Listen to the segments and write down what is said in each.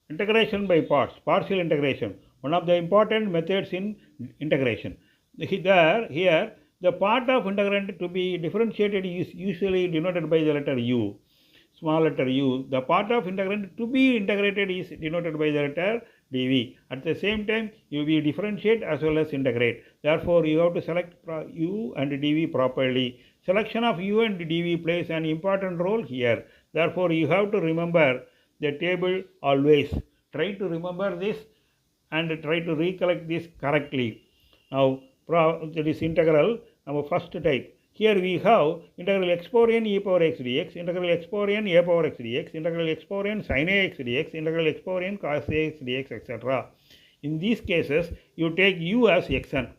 integration by parts, partial integration, one of the important methods in integration. Here, the part of integrand to be differentiated is usually denoted by the letter u, small letter u. The part of integrand to be integrated is denoted by the letter dv. At the same time, you will differentiate as well as integrate. Therefore, you have to select u and dv properly. Selection of u and dv plays an important role here. Therefore, you have to remember the table always. Try to remember this and try to recollect this correctly. Now, this integral, our first type. Here we have integral x power n e power x dx, integral x power n a power x dx, integral x power n sin a x dx, integral x power n cos a x dx, etc. In these cases, you take u as xn.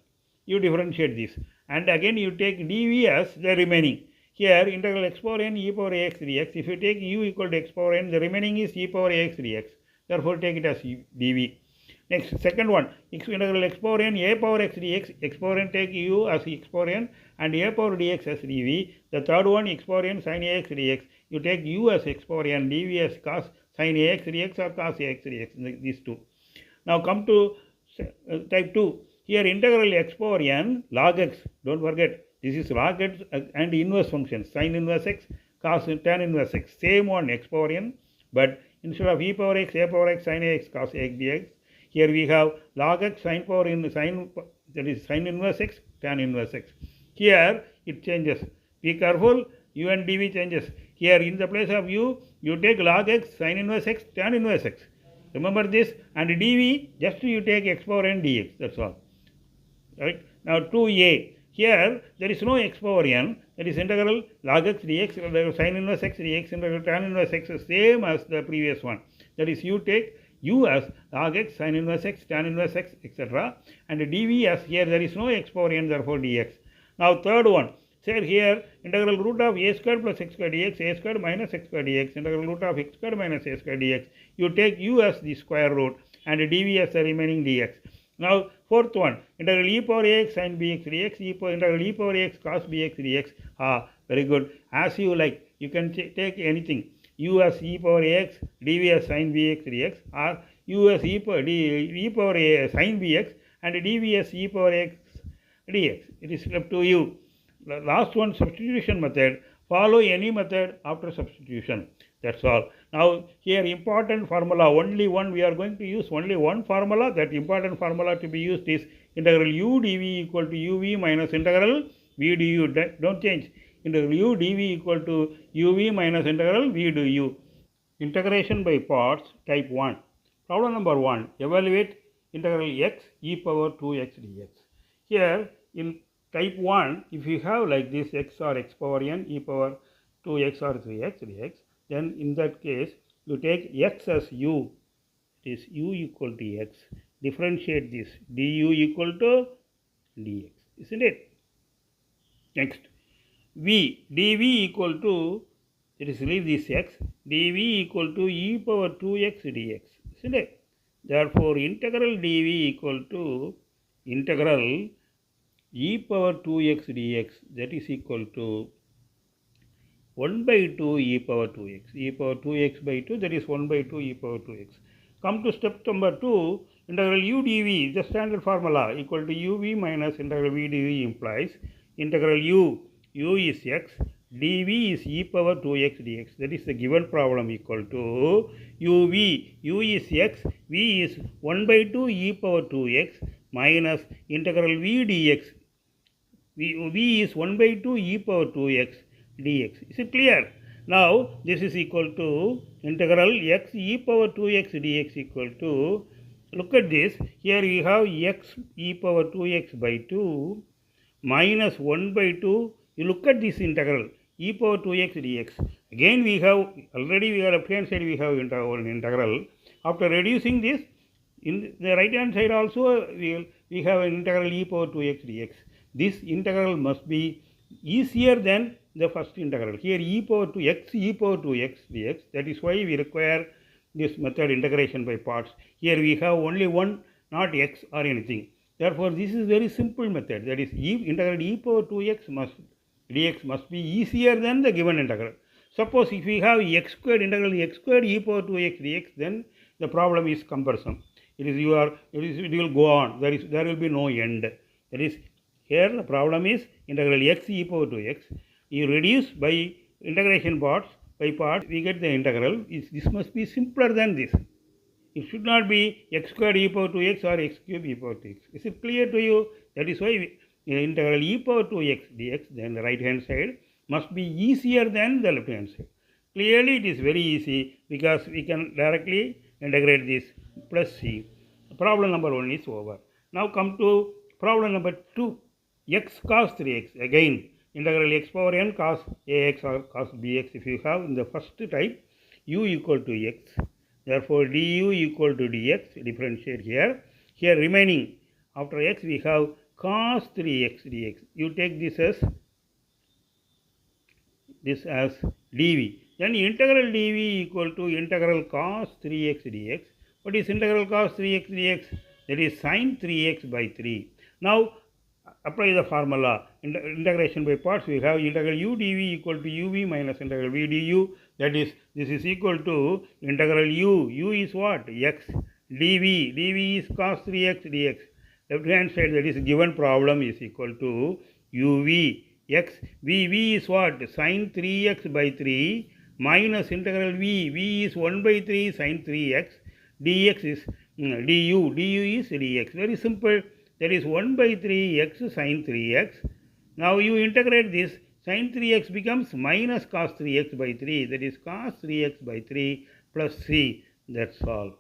You differentiate this. And again you take dv as the remaining. Here integral x power n e power ax dx. If you take u equal to x power n, the remaining is e power ax dx. Therefore, take it as dv. Next, second one, integral x power n a power x dx, x power n take u as x power n and a power dx as dv. The third one, x power n sin ax dx, you take u as x power n, dv as cos sin ax dx or cos ax dx, these two. Now come to type 2. Here integral x power n log x, don't forget, this is log x and inverse functions, sin inverse x, cos tan inverse x, same one x power n, but instead of e power x, a power x, sin ax, cos ax dx, here we have log x sin power in sin, that is sin inverse x, tan inverse x. Here it changes. Be careful, u and dv changes. Here in the place of u, you take log x, sin inverse x, tan inverse x. Remember this, and dv, just you take x power n dx, that's all. Right? Now 2a. Here there is no x power n, that is integral log x dx, sin inverse x dx, integral tan inverse x, same as the previous one. That is, you take u as log x, sin inverse x, tan inverse x, etc. and dv as here there is no x power n, therefore dx. Now third one, say here integral root of a squared plus x squared dx, a squared minus x squared dx, integral root of x squared minus a squared dx. You take u as the square root and dv as the remaining dx. Now fourth one, integral e power ax sin bx dx, integral e power ax cos bx dx. Very good. As you like, you can take anything. U as e power ax, dv as sin bx dx, or u as e power a sin bx and dv as e power x dx. It is left to you. The last one, substitution method. Follow any method after substitution. That's all. Now here important formula, only one, we are going to use only one formula. That important formula to be used is integral u dv equal to uv minus integral v du. Don't change. Integral u dv equal to uv minus integral v du. Integration by parts type 1. Problem number 1. Evaluate integral x e power 2x dx. Here in type 1, if you have like this x or x power n e power 2x or 3x dx, then in that case you take x as u, it is u equal to x, differentiate this, du equal to dx, isn't it? Next, v, dv equal to, it is leave this x, dv equal to e power 2x dx, isn't it? Therefore, integral dv equal to integral e power 2x dx, that is equal to 1 by 2 e power 2x, e power 2x by 2, that is 1 by 2 e power 2x. Come to step number 2, integral u dv, the standard formula, equal to uv minus integral v dv implies integral u is x, dv is e power 2x dx. That is the given problem, equal to uv, u is x, v is 1 by 2 e power 2x minus integral v dx, v is 1 by 2 e power 2x dx. Is it clear? Now this is equal to integral x e power 2x dx equal to, look at this, here we have x e power 2x by 2 minus 1 by 2, you look at this integral e power 2x dx. Again we have, already we are left hand side we have integral. After reducing this, in the right hand side also we have an integral e power 2x dx. This integral must be easier than the first integral. Here e power 2 x e power 2x dx. That is why we require this method, integration by parts. Here we have only one, not x or anything. Therefore, this is very simple method. That is, integral e power 2x dx must be easier than the given integral. Suppose if we have x squared, integral x squared e power 2x dx, then the problem is cumbersome. It will go on. There will be no end. That is, here the problem is integral x e power to x. You reduce by integration parts by parts, we get the integral. This must be simpler than this. It should not be x squared e power to x or x cube e power to x. Is it clear to you? That is why integral e power to x dx, then the right hand side must be easier than the left hand side. Clearly it is very easy because we can directly integrate this plus c. Problem number 1 is over. Now come to problem number 2. X cos 3x. Again, integral x power n cos ax or cos bx. If you have in the first type u equal to x, therefore du equal to dx, differentiate here. Here remaining after x we have cos 3x dx. You take this as dv. Then integral dv equal to integral cos 3x dx. What is integral cos 3x dx? That is sin 3x by 3. Now apply the formula. Integration by parts, we have integral u dv equal to uv minus integral v du. That is, this is equal to integral u is what? X. dv is cos 3x dx. Left hand side, that is given problem, is equal to uv x. v is what? Sin 3x by 3 minus integral v is 1 by 3 sin 3x. dx is du is dx. Very simple. That is 1 by 3x sin 3x. Now you integrate this. Sin 3x becomes minus cos 3x by 3. That is cos 3x by 3 plus c. That's all.